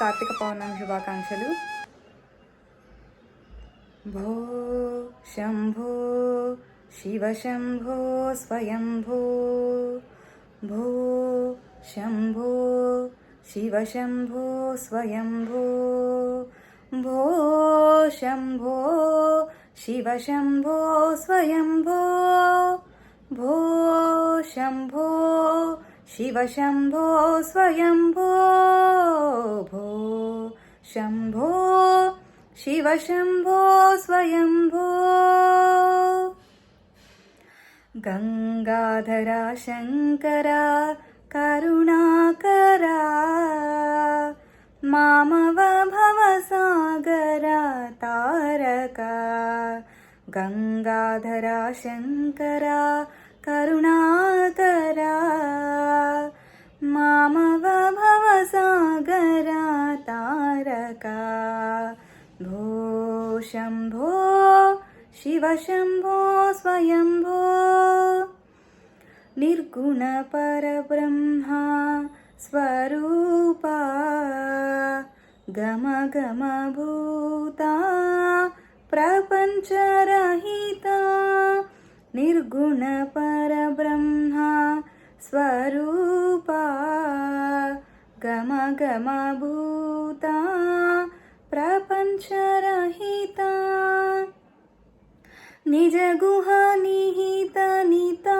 కార్తీక పౌర్ణమి శుభాకాంక్షలు. భో శంభో శివ శంభో స్వయంభో, భో శంభో శివ శంభో స్వయంభో, భో శంభో శివ శంభో స్వయంభో, భో శంభో శివ శంభో స్వయంభో, భో శంభో శివ శంభో స్వయంభో. గంగాధరా శంకరా కరుణాకరా, మామవ భవసాగరా తారకా. గంగాధరా శంకరా కరుణాకరా, మామవ భవసాగరా తారకా. భో శంభో శివ శంభో స్వయంభో. నిర్గుణ పరబ్రహ్మ స్వరూపా, గమ గమ భూతా ప్రపంచరహితా. నిర్గుణ పరబ్రహ్మ స్వరూపా, గమ గమ భూతా ప్రపంచరహితా. నిజ గుహ నిహిత నితాంతకనంతా,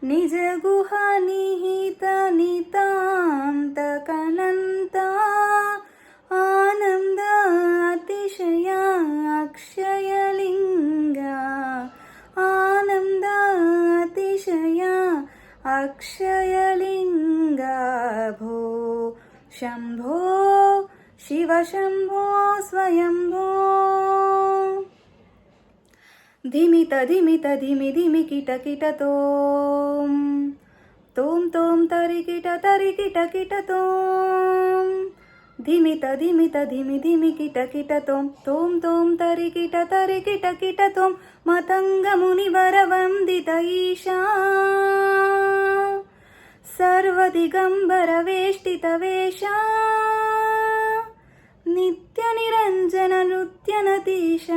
నిజ గుహ నిహిత నితాంతకనంతా. ఆనంద అతిశయ అక్షయలింగ, ఆనంద అతిశయ అక్షయలింగ. భో శంభో శివ శంభో స్వయంభో. ధిమిత ధిమిత ధిమి ధిమి కిట కిట తోం, తోం తోం తరికిట తరికిట కిట తోం. ధిమిత ధిమిత ధిమి ధిమి కిట కిట తోం, తోం తోం తరికిట తరికిట కిట తోం. మతంగ మునివర వందిత ఈశా, సర్వదిగంబర వేష్టిత వేషా. నిత్య నిరంజన నృత్య నతీశ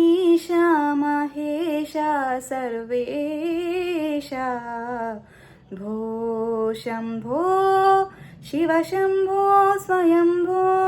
ఈశా మహేశ సర్వేశ. భో శంభో శివ శంభో స్వయంభో.